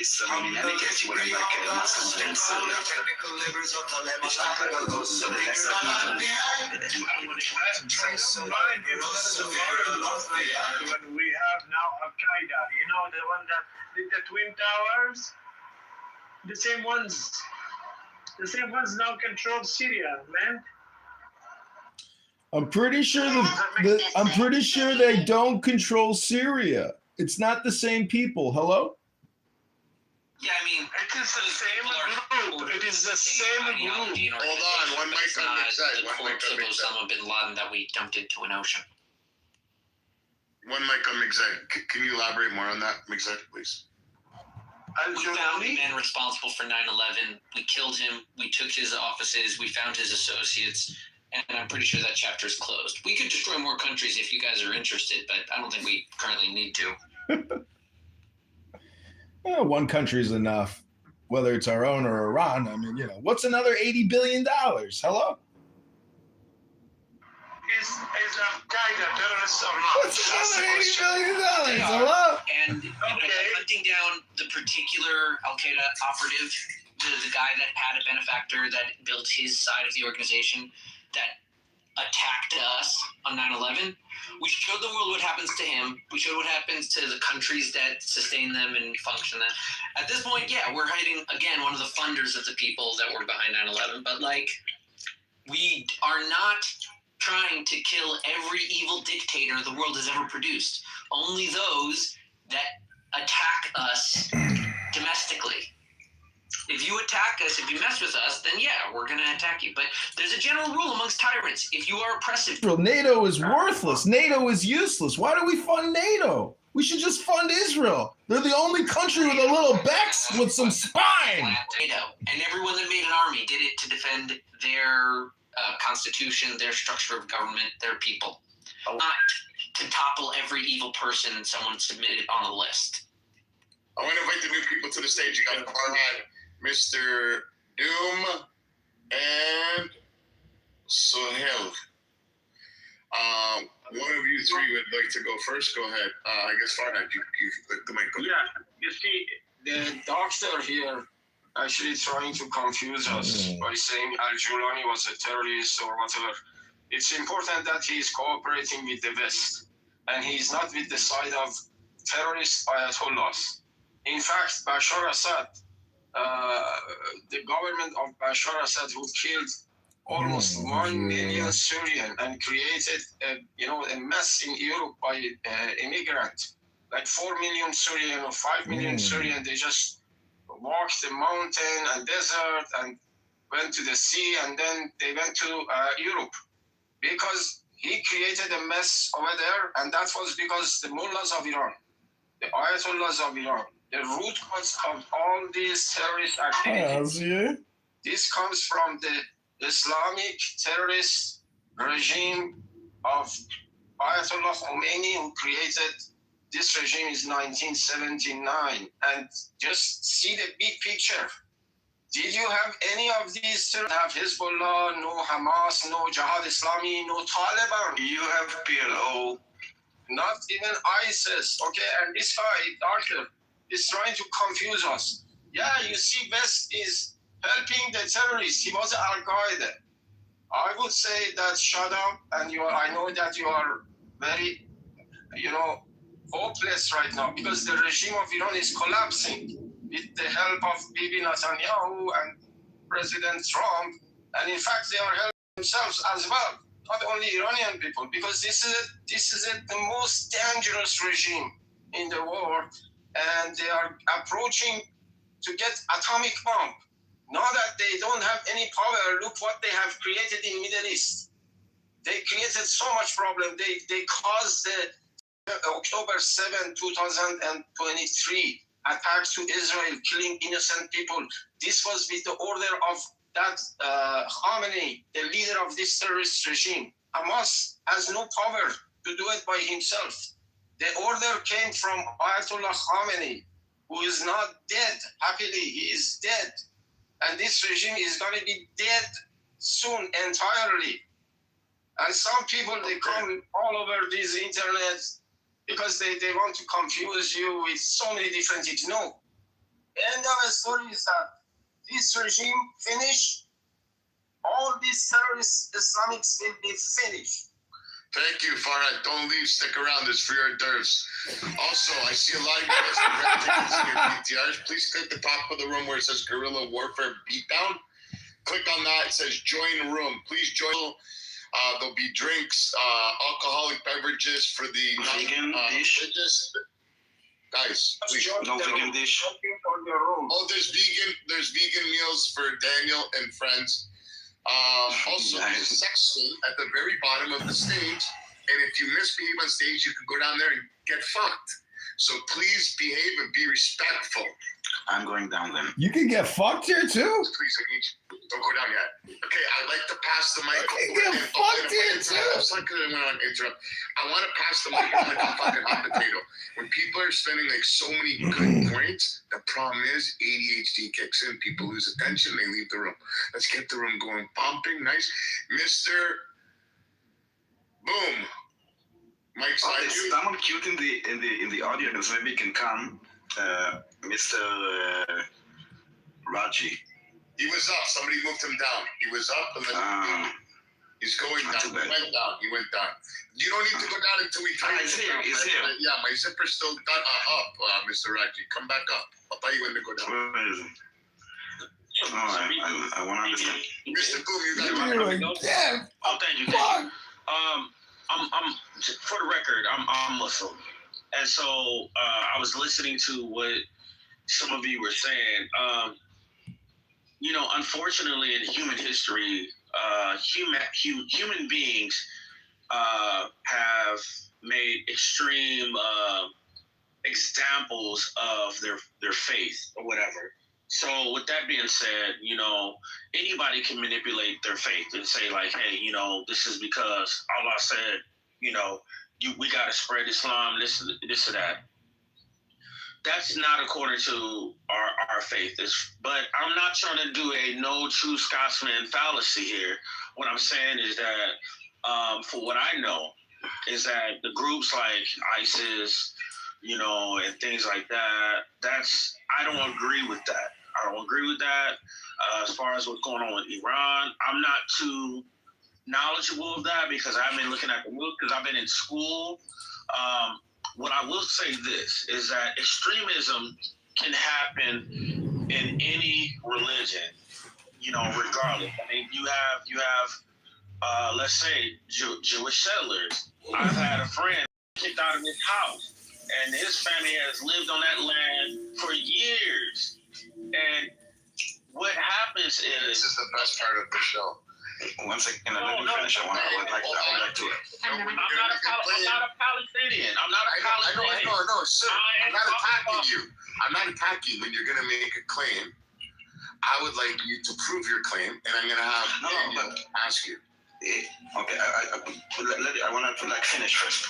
dinámica una marca más comprensiva. When we have now Al-Qaeda, you know, the one that did the Twin Towers, the same ones now control Syria, man. I'm pretty sure they don't control Syria. It's not the same people. Hello? Yeah, I mean, it is the same group. It is the same group. Hold on, one mic on each side. The corpse of Osama bin Laden that we dumped into an ocean. One mic on Mixed. Can you elaborate more on that, Mixed, please? We found the man responsible for 9/11. We killed him. We took his offices. We found his associates. And I'm pretty sure that chapter is closed. We could destroy more countries if you guys are interested, but I don't think we currently need to. Well, one country is enough, whether it's our own or Iran. I mean, you know, what's another $80 billion? Hello? Is Al-Qaeda terrorists or not? What's another $80 billion? Hello? And hunting down the particular Al-Qaeda operative, the guy that had a benefactor that built his side of the organization that attacked us on 9/11, we showed the world what happens to him. We showed what happens to the countries that sustain them and function them. At this point, yeah, we're hiding, again, one of the funders of the people that were behind 9/11. But, like, we are not trying to kill every evil dictator the world has ever produced. Only those that attack us domestically. If you attack us, if you mess with us, then yeah, we're going to attack you. But there's a general rule amongst tyrants. If you are oppressive... NATO is worthless. NATO is useless. Why do we fund NATO? We should just fund Israel. They're the only country with a little backs with some spine. NATO. And everyone that made an army did it to defend their constitution, their structure of government, their people. Not to topple every evil person someone submitted on a list. I want to invite the new people to the stage. You got Farhad, Mr. Doom, and Sohail. One of you three would like to go first. Go ahead. I guess Farhad, you the mic. Yeah, you see, the doctor here actually trying to confuse us by saying Al-Julani was a terrorist or whatever. It's important that he is cooperating with the West, and he is not with the side of terrorist ayatollahs. In fact, Bashar Assad, the government of Bashar Assad, who killed almost 1 million Syrian and created a mess in Europe by immigrants, like 4 million Syrian or 5 million Syrian. They just walked the mountain and desert and went to the sea, and then they went to Europe because he created a mess over there, and that was because the mullahs of Iran, the ayatollahs of Iran, the root cause of all these terrorist activities. This comes from the Islamic terrorist regime of Ayatollah Khomeini, who created this regime in 1979. And just see the big picture. Did you have any of these terrorists? Have Hezbollah, no Hamas, no Jihad Islami, no Taliban. You have PLO. Not even ISIS. Okay, and this guy, doctor, is trying to confuse us. Yeah, you see, West is helping the terrorists. He was Al-Qaeda. I would say that shut up, and I know that you are very, hopeless right now, because the regime of Iran is collapsing with the help of Bibi Netanyahu and President Trump. And in fact, they are helping themselves as well, not only Iranian people, because this is the most dangerous regime in the world. And they are approaching to get atomic bomb. Now that they don't have any power, look what they have created in Middle East. They created so much problem. They caused the October 7, 2023 attack to Israel, killing innocent people. This was with the order of that Khamenei, the leader of this terrorist regime. Hamas has no power to do it by himself. The order came from Ayatollah Khamenei, who is not dead. Happily, he is dead. And this regime is going to be dead soon entirely. And some people, they come all over these internets because they want to confuse you with so many different things. No. story is that this regime finish, all these terrorist Islamics will be finished. Thank you, Farhad. Don't leave. Stick around. There's free hors d'oeuvres. Also, I see a lot of you guys have red tickets in your PTRs. Please click the top of the room where it says Guerrilla Warfare Beatdown. Click on that. It says join room. Please join. There'll be drinks, alcoholic beverages for the vegan dish. Guys, please. No vegan dish. Oh, there's vegan meals for Daniel and friends. Also, there's a section at the very bottom of the stage, and if you misbehave on stage, you can go down there and get fucked. So please behave and be respectful. I'm going down then. You can get fucked here too? Please, I need you. Don't go down yet. Okay, I'd like to pass the mic. You can get fucked here too? I'm not going to interrupt. I want to pass the mic like a fucking hot potato. When people are spending like so many good points, the problem is ADHD kicks in. People lose attention. They leave the room. Let's get the room going. Pumping. Nice. Mr. Boom. Mike's Oh, on there's you. someone cute in the audience. Maybe can come. Mr. Raji. He was up. Somebody moved him down. He was up and then he's going not down. too bad. He went down. You don't need to go down until we tell you. He's here. He's here. Yeah, my zipper's still done up, Mr. Raji. Come back up. I'll tell you when to go down. Where is it? Oh, I want to understand. Mr. Boom, you got You're like, yeah, Oh, thank you. fuck. I'm for the record, I'm Muslim, and so I was listening to what some of you were saying. You know, unfortunately, in human history, human beings have made extreme examples of their faith or whatever. So with that being said, you know, anybody can manipulate their faith and say like, hey, you know, this is because Allah said, you know, we got to spread Islam, this or that. That's not according to our faith. But I'm not trying to do a no true Scotsman fallacy here. What I'm saying is that for what I know is that the groups like ISIS, you know, and things like that, I don't agree with that. I don't agree with that. As far as what's going on with Iran, I'm not too knowledgeable of that because I've been looking at the book because I've been in school. What I will say this is that extremism can happen in any religion, you know, regardless. I mean, you have let's say Jewish settlers. I've had a friend kicked out of his house, and his family has lived on that land for years. And what happens is This is the best part of the show. One second, let me finish. I would like to. I'm not a Palestinian. I'm not a Palestinian. I know, sir. I'm not attacking you. I'm not attacking when you're going to make a claim. I would like you to prove your claim, and I'm going to have Daniel ask you. Okay, I want to like finish first.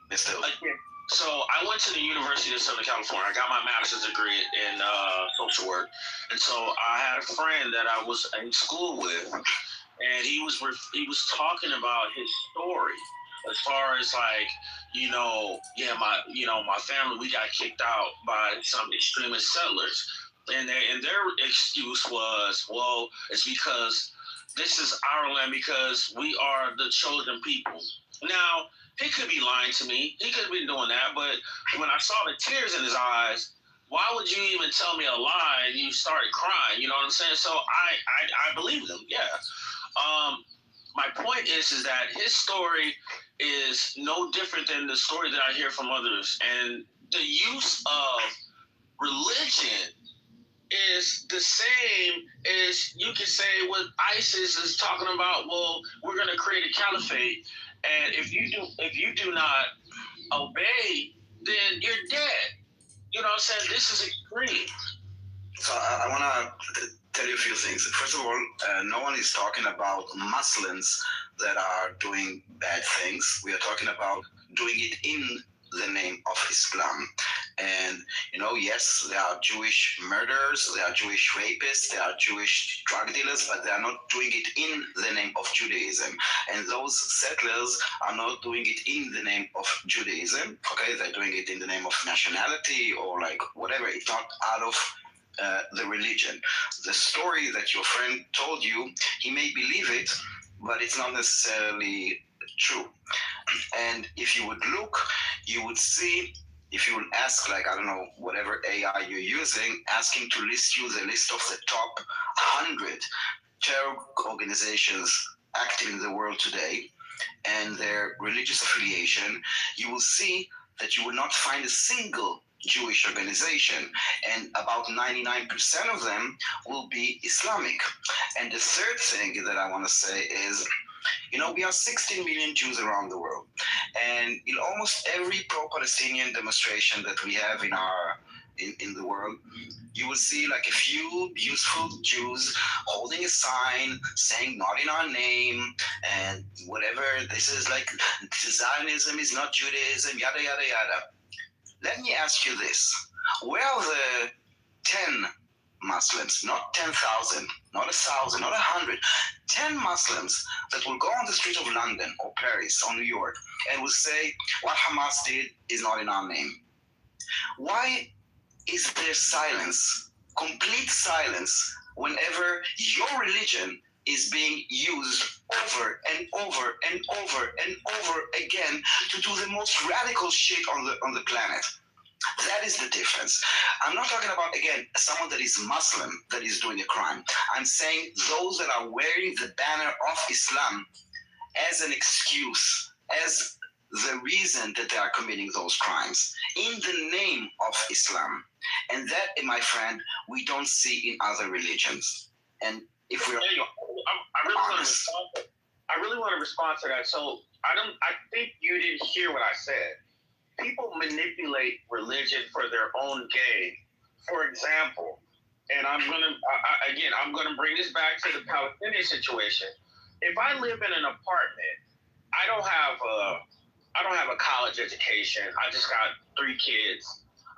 Mr. So I went to the University of Southern California. I got my master's degree in social work, and so I had a friend that I was in school with, and he was talking about his story as far as like, you know, my family, we got kicked out by some extremist settlers, and their excuse was, well, it's because this is our land because we are the chosen people. Now, he could be lying to me. He could have been doing that. But when I saw the tears in his eyes, why would you even tell me a lie and you started crying? You know what I'm saying? So I believed him, yeah. My point is that his story is no different than the story that I hear from others. And the use of religion is the same as you could say what ISIS is talking about. Well, we're going to create a caliphate. And if you do not obey, then you're dead. You know what I'm saying? This is extreme. So I want to tell you a few things. First of all, no one is talking about Muslims that are doing bad things. We are talking about doing it in the name of Islam. And, yes, there are Jewish murderers, there are Jewish rapists, there are Jewish drug dealers, but they are not doing it in the name of Judaism. And those settlers are not doing it in the name of Judaism. Okay, they're doing it in the name of nationality or like whatever. It's not out of the religion. The story that your friend told you, he may believe it, but it's not necessarily true. And if you would look, you would see, if you would ask, like, I don't know, whatever AI you're using, ask him to list you the list of the top 100 terror organizations active in the world today and their religious affiliation, you will see that you will not find a single Jewish organization, and about 99% of them will be Islamic. And the third thing that I want to say is, we are 16 million Jews around the world, and in almost every pro-Palestinian demonstration that we have in the world, you will see like a few useful Jews holding a sign saying "not in our name" and whatever. This is like Zionism is not Judaism, yada yada yada. Let me ask you this: where are the 10 Muslims, not 10,000, not 1,000, not 100, 10 Muslims that will go on the street of London or Paris or New York and will say what Hamas did is not in our name? Why is there silence, complete silence, whenever your religion is being used over and over and over and over again to do the most radical shit on the planet? That is the difference. I'm not talking about, again, someone that is Muslim that is doing a crime. I'm saying those that are wearing the banner of Islam as an excuse, as the reason that they are committing those crimes in the name of Islam. And that, my friend, we don't see in other religions. And if we're honest, I really want to respond to that. So I think you didn't hear what I said. People manipulate religion for their own gain. For example, and I'm gonna bring this back to the Palestinian situation. If I live in an apartment, I don't have a college education. I just got 3 kids.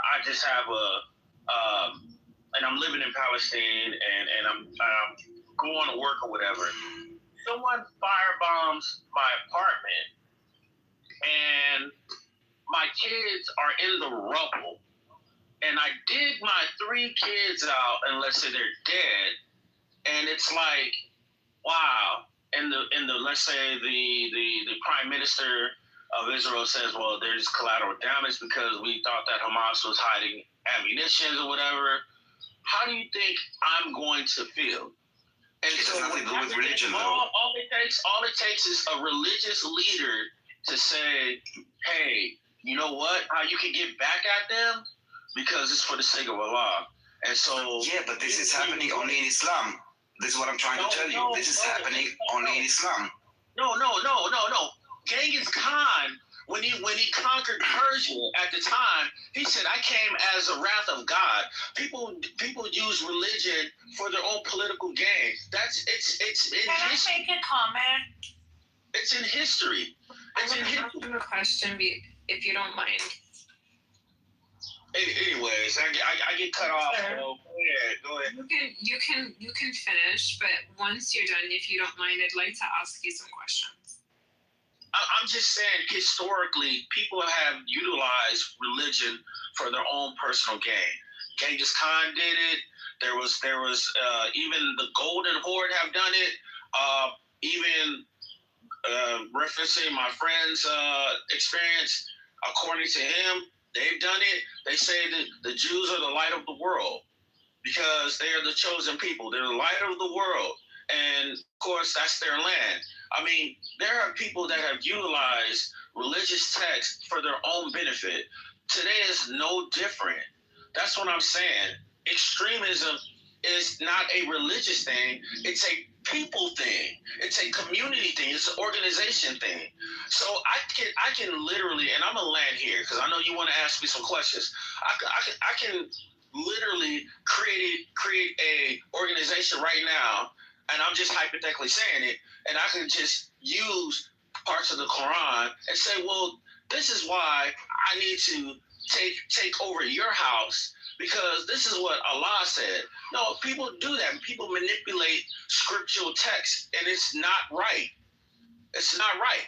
I just have and I'm living in Palestine, and I'm going to work or whatever. Someone firebombs my apartment, and my kids are in the rubble, and I dig my 3 kids out, and let's say they're dead, and it's like, wow. And the let's say the prime minister of Israel says, well, there's collateral damage because we thought that Hamas was hiding ammunition or whatever. How do you think I'm going to feel? And it has nothing to do with religion, though. All it takes is a religious leader to say, hey, you know what? How you can get back at them? Because it's for the sake of Allah. And so... Yeah, but this is happening only in Islam. This is what I'm trying to tell you. This is happening only in Islam. No. Genghis Khan, when he conquered Persia at the time, he said, I came as a wrath of God. People use religion for their own political gain. It's in Can I history. make a comment? It's in history. I want to ask you a question, if you don't mind. Anyways, I get cut off. Sure. So go ahead. You can finish, but once you're done, if you don't mind, I'd like to ask you some questions. I'm just saying, historically, people have utilized religion for their own personal gain. Genghis Khan did it. There was even the Golden Horde have done it. Even referencing my friend's experience, according to him, they've done it. They say that the Jews are the light of the world because they are the chosen people. They're the light of the world. And, of course, that's their land. I mean, there are people that have utilized religious texts for their own benefit. Today is no different. That's what I'm saying. Extremism is not a religious thing. It's a people thing. It's a community thing. It's an organization thing. So I can literally, and I'm gonna land here because I know you want to ask me some questions. I can literally create a organization right now, and I'm just hypothetically saying it, and I can just use parts of the Quran and say, well, this is why I need to take over your house, because this is what Allah said. No, people do that. People manipulate scriptural text, and it's not right. It's not right.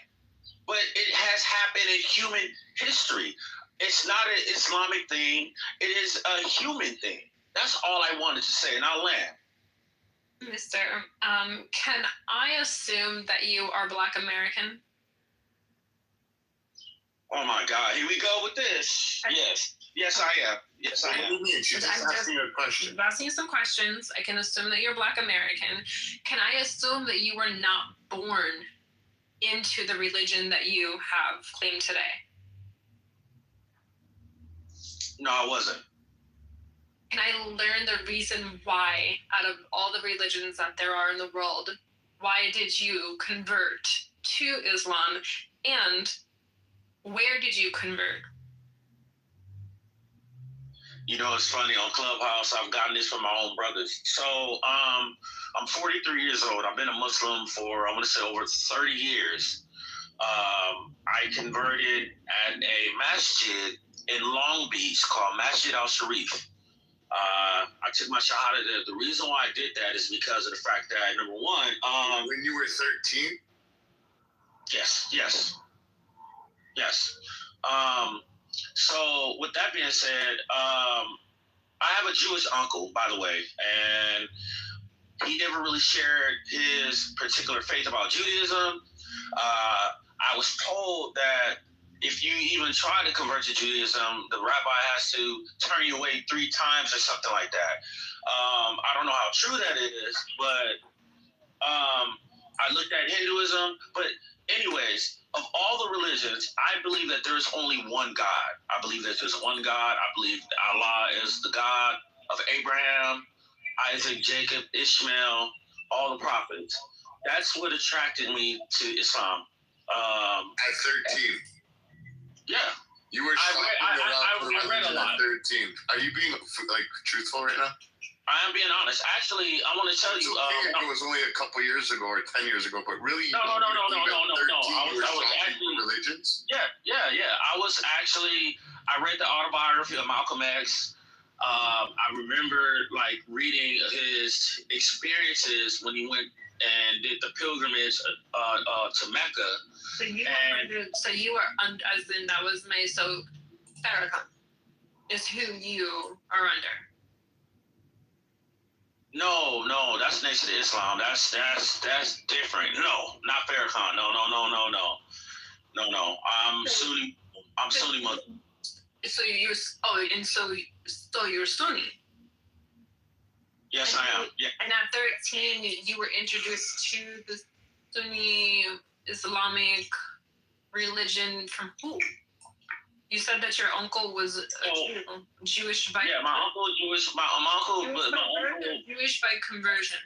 But it has happened in human history. It's not an Islamic thing. It is a human thing. That's all I wanted to say, and I'll land. Mister, can I assume that you are Black American? Oh my God, here we go with this. Yes, I am. Yes, I What do am. you mean? She's just asking you a question. I'm asking you some questions. I can assume that you're Black American. Can I assume that you were not born into the religion that you have claimed today? No, I wasn't. Can I learn the reason why, out of all the religions that there are in the world, why did you convert to Islam, and where did you convert? You know, it's funny, on Clubhouse, I've gotten this from my own brothers. So, I'm 43 years old. I've been a Muslim for, I want to say, over 30 years. I converted at a masjid in Long Beach called Masjid Al-Sharif. I took my shahada there. The reason why I did that is because of the fact that, number one, When you were 13? Yes. So with that being said, I have a Jewish uncle, by the way, and he never really shared his particular faith about Judaism. I was told that if you even try to convert to Judaism, the rabbi has to turn you away 3 times or something like that. I don't know how true that is, but I looked at Hinduism. But anyways, of all the religions, I believe that there's only one God. I believe that there's one God. I believe that Allah is the God of Abraham, Isaac, Jacob, Ishmael, all the prophets. That's what attracted me to Islam. At 13? Yeah. You were shopping around for read a lot. at 13. Are you being truthful right now? I am being honest. Actually, I want to tell It's you. okay if it was only a couple years ago or 10 years ago, but really, No. you were I was shopping actually, for religions? Yeah. I read the autobiography of Malcolm X. I remember reading his experiences when he went and did the pilgrimage to Mecca. So you were as in that was made. So Farrakhan is who you are under. No, that's Nation of Islam. That's different. No, not Farrakhan. No. I'm Sunni Muslim. So you're Sunni. Yes, I am. Yeah. And at 13, you were introduced to the Sunni Islamic religion from who? You said that your uncle was Jewish by my uncle was Jewish. My uncle Jewish by conversion.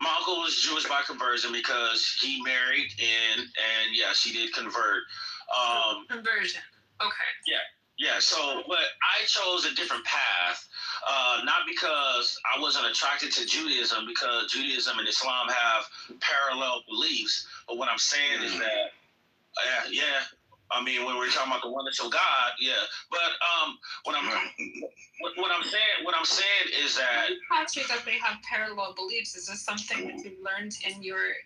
My uncle was Jewish by conversion because he married and yes, he did convert. Conversion. Okay. Yeah. So, but I chose a different path, not because I wasn't attracted to Judaism, because Judaism and Islam have parallel beliefs. But what I'm saying is that, I mean, when we're talking about the oneness of God, yeah. But what I'm saying is that they have parallel beliefs. Is this something that you learned in your?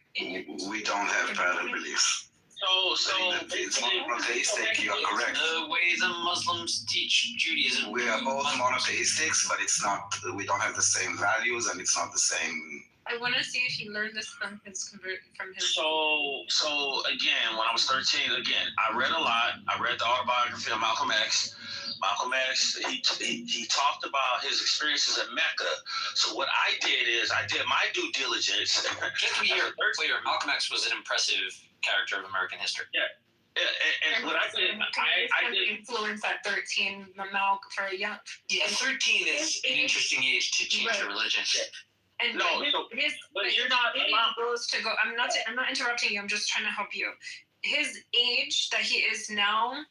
We don't have parallel beliefs. So it's monotheistic. You are correct. The way the Muslims teach Judaism. We are both monotheistics, but it's not. We don't have the same values, and it's not the same. I want to see if he learned this from his So again, when I was 13, I read a lot. I read the autobiography of Malcolm X. Malcolm X, he talked about his experiences at Mecca. So what I did is I did my due diligence. Just to be clear, Malcolm X was an impressive character of American history. Yeah. And what I did, I did influence at 13 Malcolm for a young. Yeah, 13 is an interesting age to change your religion. And you're not. Goes to go. I'm not interrupting you. I'm just trying to help you. His age that he is now,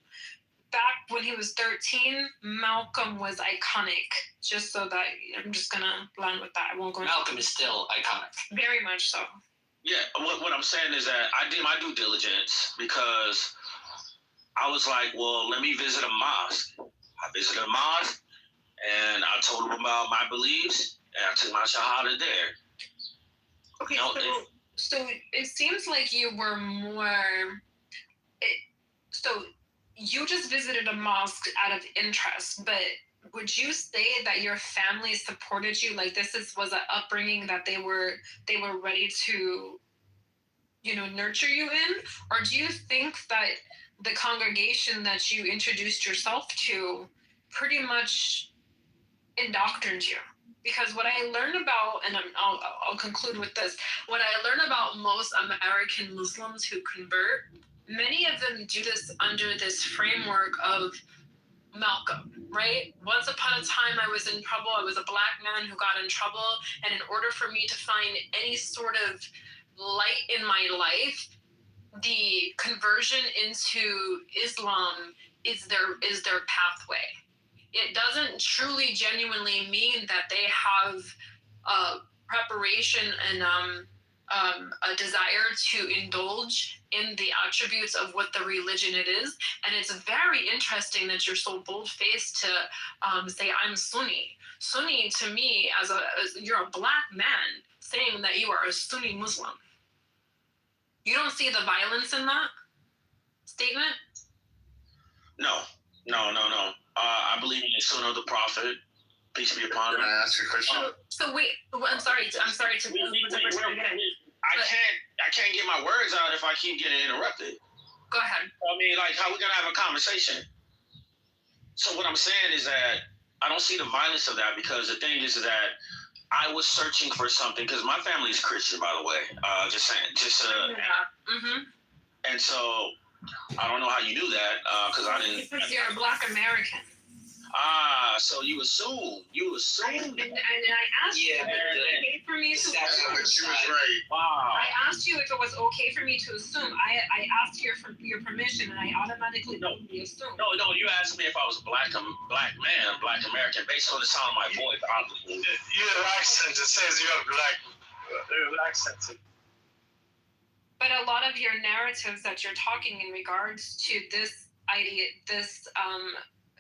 back when he was 13, Malcolm was iconic. Just so that I'm just gonna land with that. I won't go. Malcolm is still iconic. Very much so. Yeah. What I'm saying is that I did my due diligence because I was like, well, let me visit a mosque. I visited a mosque, and I told them about my beliefs, and I took my shahada there. Okay, No, so it seems like you were more. So you just visited a mosque out of interest, but would you say that your family supported you? Like was an upbringing that they were ready to, nurture you in, or do you think that the congregation that you introduced yourself to pretty much indoctrined you? Because what I learned about, and I'll conclude with this, what I learned about most American Muslims who convert, many of them do this under this framework of Malcolm, right? Once upon a time, I was in trouble. I was a black man who got in trouble. And in order for me to find any sort of light in my life, the conversion into Islam is their pathway. It doesn't truly genuinely mean that they have preparation and a desire to indulge in the attributes of what the religion it is. And it's very interesting that you're so bold-faced to say, I'm Sunni. Sunni, to me, as you're a black man saying that you are a Sunni Muslim. You don't see the violence in that statement? No. I believe in the Sunnah of the Prophet. Peace be upon him. Can I ask you a question? So wait, I'm sorry to. I can't get my words out if I keep getting interrupted. Go ahead. I mean, like, how we gonna have a conversation? So what I'm saying is that I don't see the violence of that, because the thing is that I was searching for something, because my family is Christian, by the way. Just saying. And so I don't know how you knew that, because I didn't. Because you're a black American. So you assume. And I asked you if it was okay for me to assume. But she was right. Wow. I asked you if it was okay for me to assume. I asked your permission, and I automatically assumed. No, you asked me if I was a black man, black American, based on the sound of my voice, obviously. Your accent, it says you're black. Your accent. But a lot of your narratives that you're talking in regards to this idea, this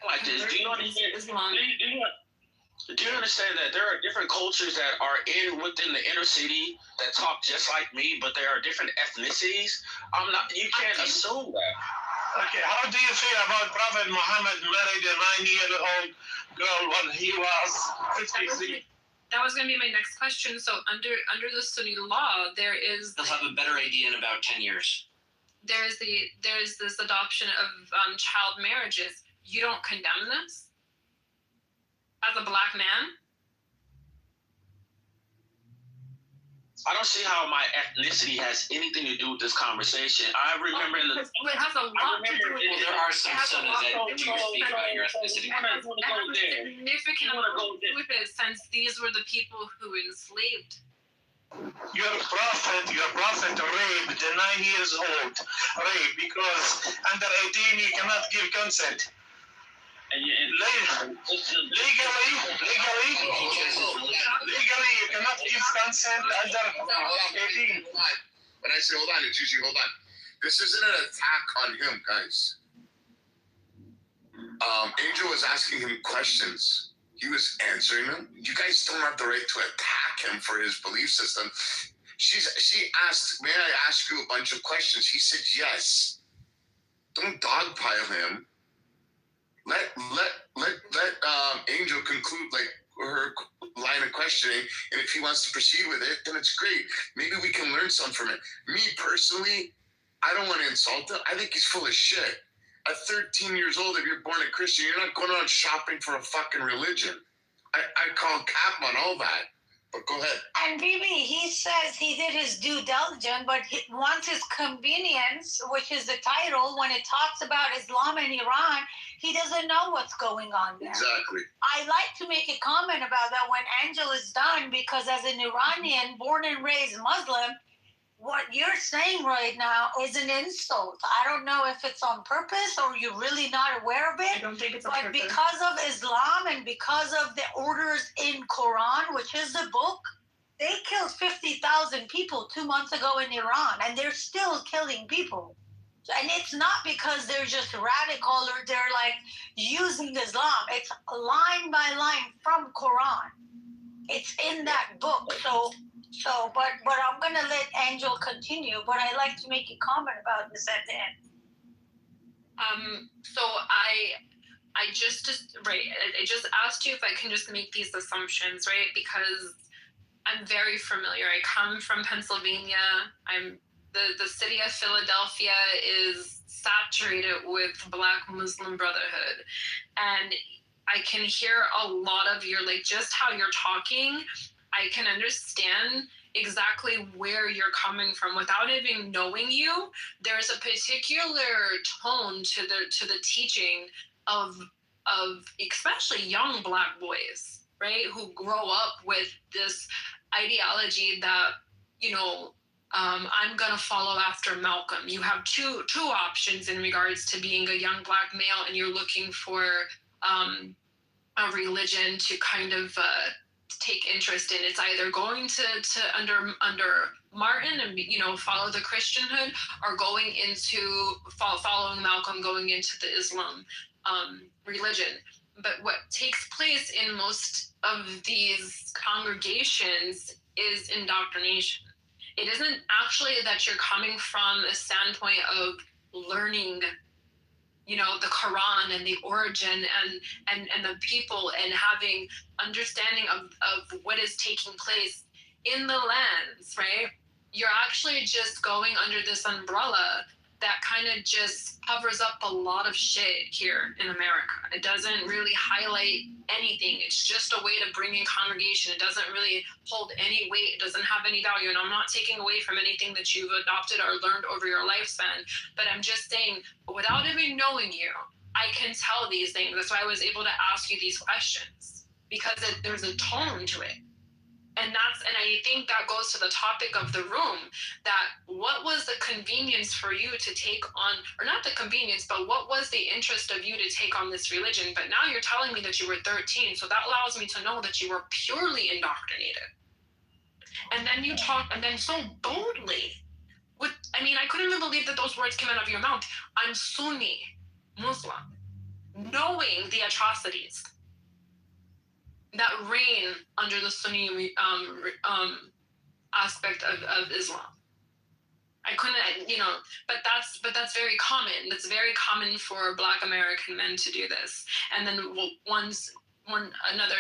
Like this. Do you understand? Islam. Do you understand that there are different cultures that are within the inner city that talk just like me, but there are different ethnicities? You can't assume that. Okay, how do you feel about Prophet Muhammad married a 9-year-old girl when he was 53? That was going to be my next question. So under the Sunni law, there is. They'll have a better idea in about 10 years. There's this adoption of child marriages. You don't condemn this as a black man? I don't see how my ethnicity has anything to do with this conversation. I remember it has a lot to do with it. There are some sons that do speak about your ethnicity. It has a significant amount to do with it, since these were the people who enslaved. Your prophet raped the 9 years old because under 18 you cannot give consent. Legally, you cannot give consent under 18. When I say hold on, it's usually hold on. This isn't an attack on him, guys. Angel was asking him questions. He was answering them. You guys don't have the right to attack him for his belief system. She asked, may I ask you a bunch of questions? He said yes. Don't dogpile him. Let Angel conclude her line of questioning, and if he wants to proceed with it, then it's great. Maybe we can learn something from it. Me personally, I don't want to insult him. I think he's full of shit. At 13 years old, if you're born a Christian, you're not going on shopping for a fucking religion. I call cap on all that. But go ahead. And Bibi, he says he did his due diligence, but he wants his convenience, which is the title. When it talks about Islam and Iran, he doesn't know what's going on there. Exactly. I like to make a comment about that when Angel is done, because as an Iranian, born and raised Muslim, what you're saying right now is an insult. I don't know if it's on purpose or you're really not aware of it. I don't think it's on but purpose. Because of Islam and because of the orders in Quran, which is the book, they killed 50,000 people 2 months ago in Iran, and they're still killing people. And it's not because they're just radical or they're like using Islam. It's line by line from Quran. It's in that book. But I'm gonna let Angel continue. But I like to make a comment about this at the end. So I just asked you if I can just make these assumptions, right? Because I'm very familiar. I come from Pennsylvania. The city of Philadelphia is saturated with Black Muslim Brotherhood, and I can hear a lot of your, like, just how you're talking. I can understand exactly where you're coming from without even knowing you. There's a particular tone to the teaching of especially young Black boys, right, who grow up with this ideology that, you know, I'm gonna follow after Malcolm. You have two options in regards to being a young Black male, and you're looking for a religion to kind of take interest in. It's either going to under Martin and, you know, follow the Christianhood, or going into following Malcolm, going into the Islam religion. But what takes place in most of these congregations is indoctrination. It isn't actually that you're coming from a standpoint of learning, you know, the Quran and the origin and the people, and having understanding of what is taking place in the lands, right? You're actually just going under this umbrella that kind of just covers up a lot of shit here in America. It doesn't really highlight anything. It's just a way to bring in congregation. It doesn't really hold any weight. It doesn't have any value. And I'm not taking away from anything that you've adopted or learned over your lifespan, but I'm just saying, without even knowing you, I can tell these things. That's why I was able to ask you these questions, because there's a tone to it. And I think that goes to the topic of the room, that what was the convenience for you to take on, or not the convenience, but what was the interest of you to take on this religion? But now you're telling me that you were 13, so that allows me to know that you were purely indoctrinated. And then you talk, and then so boldly, I couldn't even believe that those words came out of your mouth. I'm Sunni Muslim, knowing the atrocities that reign under the Sunni aspect of Islam. I couldn't, but that's very common. That's very common for Black American men to do this. And then another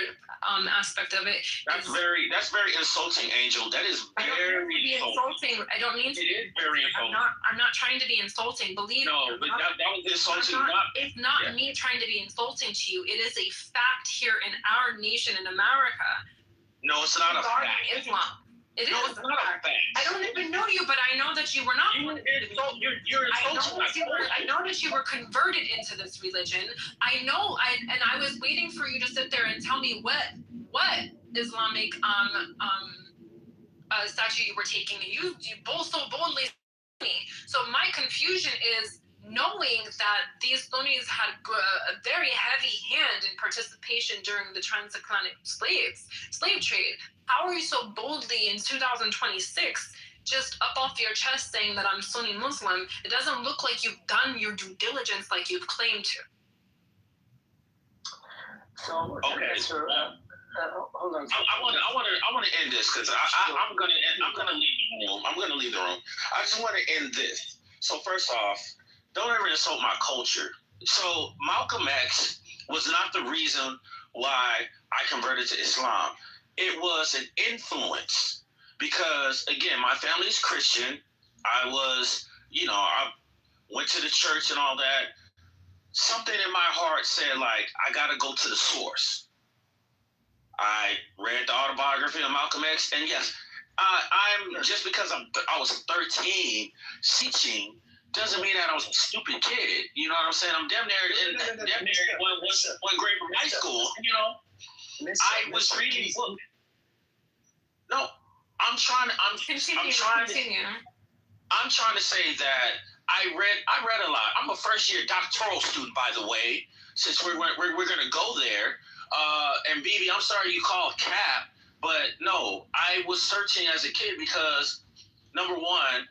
aspect of it. That's very insulting, Angel. That is very insulting. I don't mean to. It is very insulting. I'm not trying to be insulting. Believe me. No, but that was insulting. It's not me trying to be insulting to you. It is a fact here in our nation, in America. No, it's not a fact. Islam. It no, is. It's not a fact. I don't even know you, but I know that you were not. You're insulting. I know that you were converted into this religion. I know. I was waiting for you to sit there and tell me what Islamic statue you were taking. You both so boldly. So my confusion is knowing that these Sunnis had a very heavy hand in participation during the transatlantic slave trade. How are you so boldly in 2026 just up off your chest saying that I'm Sunni Muslim? It doesn't look like you've done your due diligence like you've claimed to. So okay, hold on. I want to end this because I'm gonna leave the room. I'm gonna leave the room. I just want to end this. So first off, don't ever insult my culture. So Malcolm X was not the reason why I converted to Islam. It was an influence because, again, my family is Christian. I went to the church and all that. Something in my heart said, like, I got to go to the source. I read the autobiography of Malcolm X, and yes, just because I was 13 teaching doesn't mean that I was a stupid kid. You know what I'm saying? I'm damn near one grade from high school. I was reading books. No, I'm trying to say that I read a lot. I'm a first year doctoral student, by the way, since we're gonna go there. And BB, I'm sorry you called cap, but no, I was searching as a kid because number one,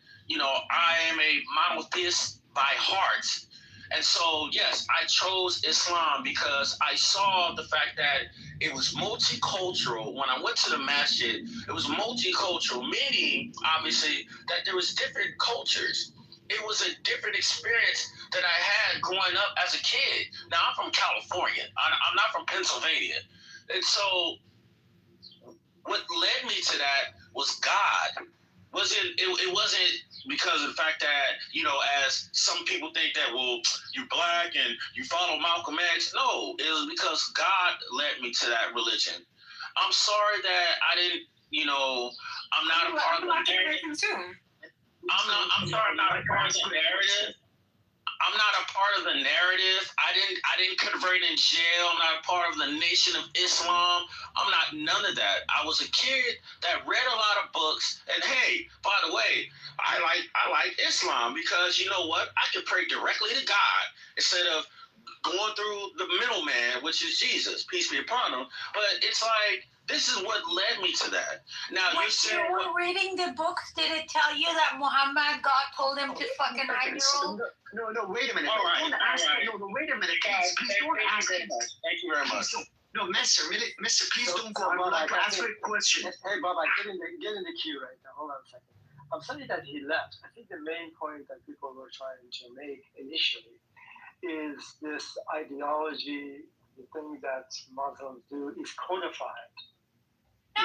I am a monotheist by heart. And so, yes, I chose Islam because I saw the fact that it was multicultural. When I went to the masjid, it was multicultural, meaning, obviously, that there was different cultures. It was a different experience that I had growing up as a kid. Now, I'm from California. I'm not from Pennsylvania. And so what led me to that was God. It wasn't because of the fact that, as some people think that, well, you're black and you follow Malcolm X. No, it was because God led me to that religion. I'm sorry that I didn't, I'm not a part of the narrative. I'm sorry I'm not a part of the narrative. I'm not a part of the narrative. I didn't convert in jail. I'm not a part of the Nation of Islam. I'm not none of that. I was a kid that read a lot of books. And hey, by the way, I like Islam because you know what? I can pray directly to God instead of going through the middleman, which is Jesus, peace be upon him. But it's like, this is what led me to that. Now, when you were reading the books, did it tell you that Muhammad, God told him to fuck a 9-year-old? No, wait a minute. All right. No, wait a minute. Please don't ask him. Thank you very much. No, mister, please don't go. I would like to answer a question. Hey, Baba, get in the queue right now. Hold on a second. I'm sorry that he left. I think the main point that people were trying to make initially is this ideology, the thing that Muslims do is codified. No,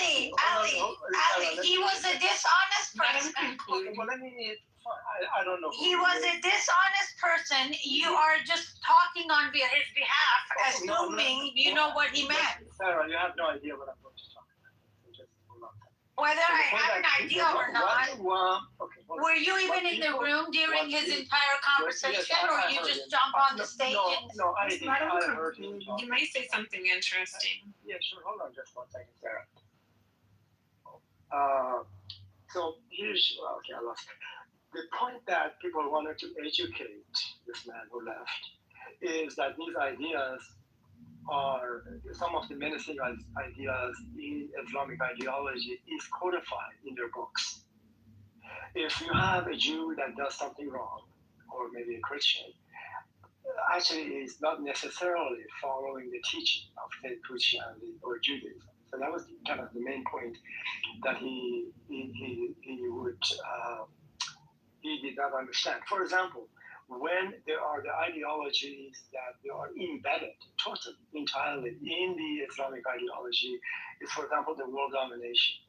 Ali, he was a dishonest person. Well, I don't know. He was a dishonest person. You are just talking on his behalf, assuming you know what he meant. Sarah, you have no idea what I'm going to talk about. Just hold on. Whether I have an idea or not. Okay, were you even in the room during his entire conversation, or you just jump on the stage? No, I heard him. You may say something interesting. Yeah, sure. Hold on just 1 second, Sarah. So here's, okay, I lost it. The point that people wanted to educate this man who left is that these ideas are some of the menacing ideas in Islamic ideology is codified in their books. If you have a Jew that does something wrong, or maybe a Christian, actually is not necessarily following the teaching of faith Christianity or Judaism. So that was kind of the main point that he did not understand. For example, when there are the ideologies that they are embedded totally, entirely in the Islamic ideology, is for example the world domination,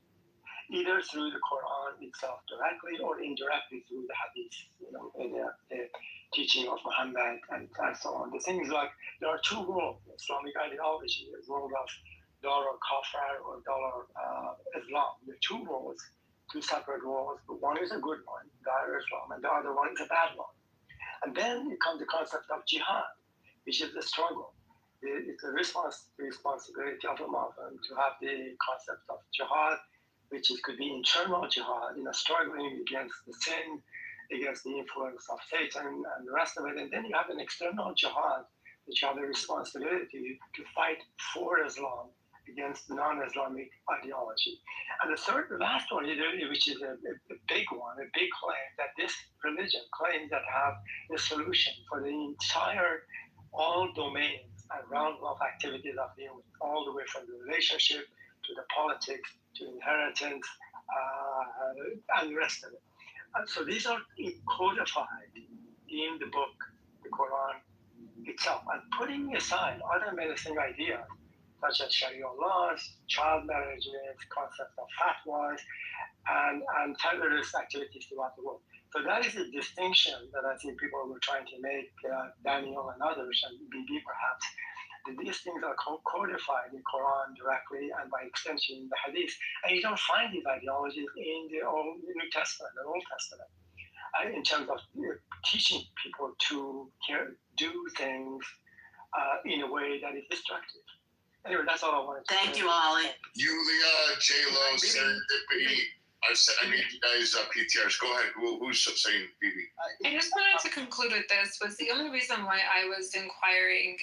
either through the Quran itself directly or indirectly through the Hadith, the teaching of Muhammad and so on. The thing is like there are two worlds, Islamic ideology, the world of Dar Kafir or Dar Islam. The two worlds, two separate worlds, but one is a good one, Dar Islam, and the other one is a bad one. And then it comes the concept of jihad, which is the struggle. It's a responsibility of a Muslim to have the concept of jihad, which could be internal jihad, struggling against the sin, against the influence of Satan and the rest of it. And then you have an external jihad, which you have a responsibility to fight for Islam against the non-Islamic ideology. And the last one, which is a big one, a big claim, that this religion claims that have a solution for the entire, all domains and realms of activities of the human, all the way from the relationship to the politics to inheritance and the rest of it. And so these are codified in the book, the Quran itself, and putting aside other menacing ideas such as Sharia laws, child marriages, concept of fatwas, and terrorist activities throughout the world. So that is a distinction that I think people were trying to make, Daniel and others, and BB perhaps, that these things are codified in Quran directly and by extension in the Hadith. And you don't find these ideologies in the New Testament, the Old Testament, in terms of teaching people to do things in a way that is destructive. Anyway, that's all I wanted to say. Thank you, Ollie. Yulia, J-Lo, Serendipity. I made you guys PTRs. Go ahead. Who's saying BB? I just wanted to conclude with this. Was the only reason why I was inquiring,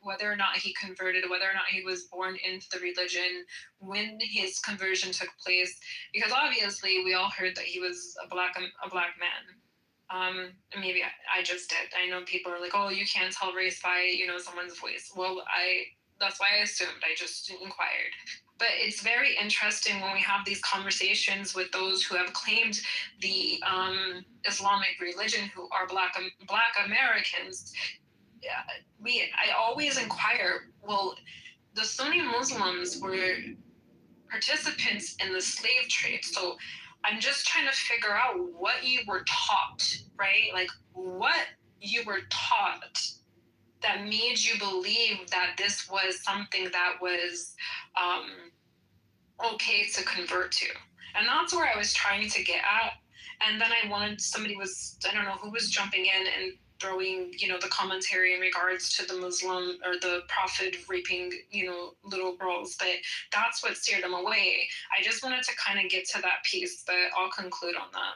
whether or not he converted, whether or not he was born into the religion, when his conversion took place, because obviously we all heard that he was a black man. Maybe I just did. I know people are like, oh, you can't tell race by, someone's voice. Well, that's why I assumed. I just inquired. But it's very interesting when we have these conversations with those who have claimed the Islamic religion, who are Black Americans. I always inquire, well, the Sunni Muslims were participants in the slave trade. So I'm just trying to figure out what you were taught, right? Like what you were taught that made you believe that this was something that was okay to convert to. And that's where I was trying to get at. And then I don't know who was jumping in and throwing, the commentary in regards to the Muslim or the Prophet raping, little girls. But that's what steered them away. I just wanted to kind of get to that piece, but I'll conclude on that.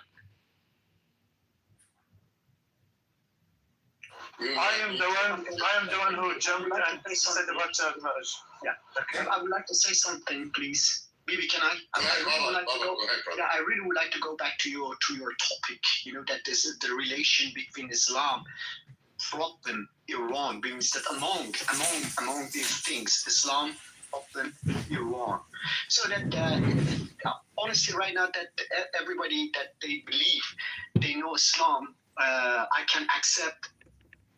I am the one who jumped and said about marriage. Yeah. Okay. I would like to say something, please. Maybe can I? I really would like to go back to your topic. That is the relation between Islam, problem, Iran, means that among these things, Islam, problem, Iran. So that honestly, right now, that everybody that they believe they know Islam, I can accept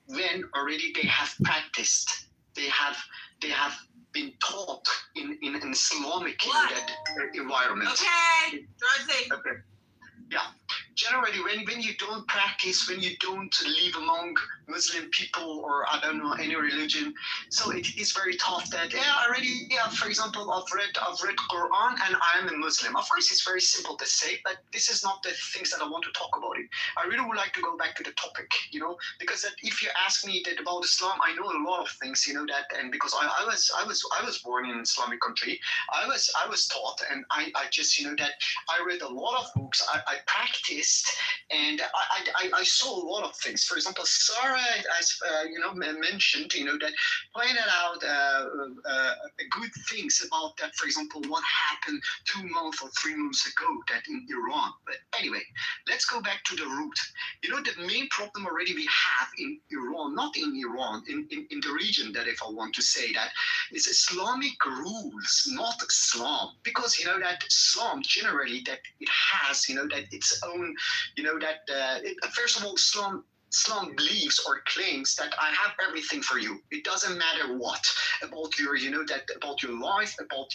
when already they have practiced, they have been taught in an Islamic environment. Okay. Okay. Yeah. Generally, when you don't practice, when you don't live among Muslim people or I don't know any religion, so it is very tough. That for example, I've read Quran and I am a Muslim. Of course, it's very simple to say, but this is not the things that I want to talk about. It. I really would like to go back to the topic, because that if you ask me that about Islam, I know a lot of things, that, and because I was born in an Islamic country, I was taught, and I just that I read a lot of books, I practiced. And I saw a lot of things. For example, Sarah, as mentioned, that pointed out good things about that. For example, what happened 2 months or 3 months ago that in Iran. But anyway, let's go back to the root. The main problem already we have in Iran, not in Iran, in the region, that if I want to say that, is Islamic rules, not Islam. Because that Islam generally that it has, that its own, first of all, Islam believes or claims that I have everything for you. It doesn't matter what about your, about your life, about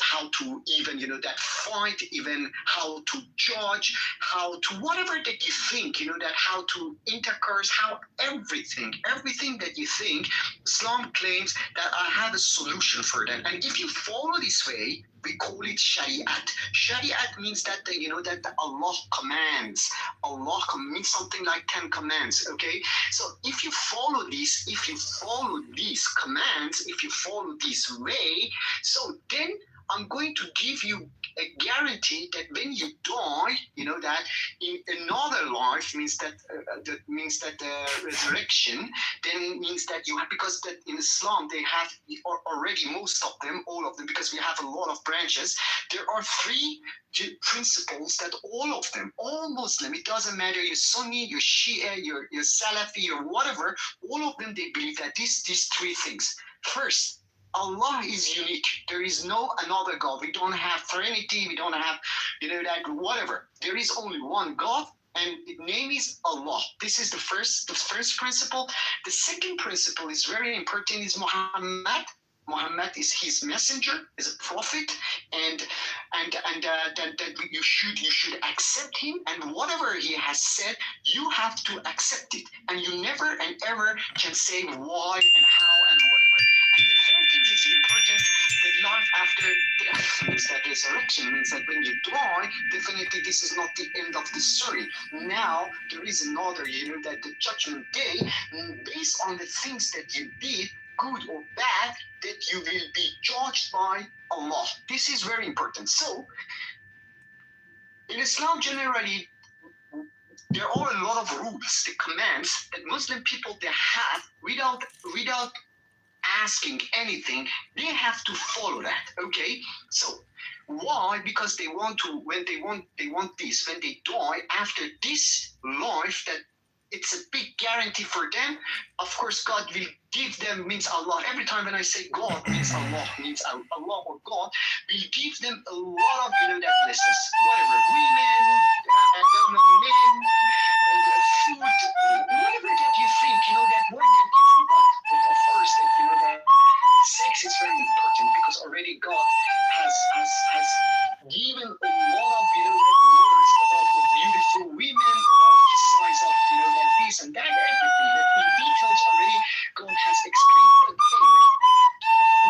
how to even, that fight, even how to judge, how to whatever that you think, that how to intercourse, how everything that you think, Islam claims that I have a solution for that. And if you follow this way, we call it Shariat. Shariat means that that Allah commands. Allah means something like 10 commands. Okay, so if you follow these commands, if you follow this way, so then I'm going to give you a guarantee that when you die, that in another life means that resurrection, then means that you have, because that in Islam they have already most of them, all of them, because we have a lot of branches. There are 3 principles that all Muslim, it doesn't matter you're Sunni, you're Shia, you're Salafi, or whatever, all of them they believe that these 3 things. First, Allah is unique. There is no another God. We don't have Trinity. We don't have, that whatever. There is only one God, and the name is Allah. This is the first principle. The second principle is very important. Is Muhammad. Muhammad is his messenger, is a prophet, and that you should accept him, and whatever he has said, you have to accept it, and you never and ever can say why and how and whatever. And the third thing is important, that life after death means that resurrection means that when you die, definitely this is not the end of the story. Now there is another, that the judgment day, based on the things that you did, good or bad, that you will be judged by Allah. This is very important. So, in Islam generally, there are a lot of rules, the commands that Muslim people they have without asking anything, they have to follow that. Okay, so why? Because they want to. When they want this. When they die after this life, that it's a big guarantee for them. Of course, God will give them, means Allah. Every time when I say God means Allah, or God will give them a lot of that blessings, whatever, women, men, food, whatever that you think, that word that you think. But of course, that that sex is very important because already God has given a lot of words about the beautiful women, about the size of that this and that, everything that in details already God has explained. But anyway,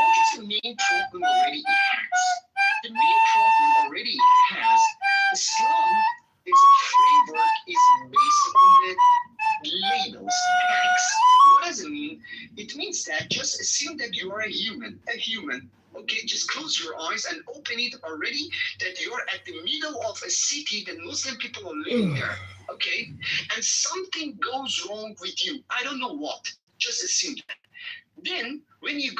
what is the main problem already it has? The main problem already it has, Islam, its framework is based on the labels, tags. What does it mean? It means that just assume that you are a human. Okay, just close your eyes and open it already that you're at the middle of a city that Muslim people are living there. Okay, and something goes wrong with you. I don't know what. Just assume that. Then when you go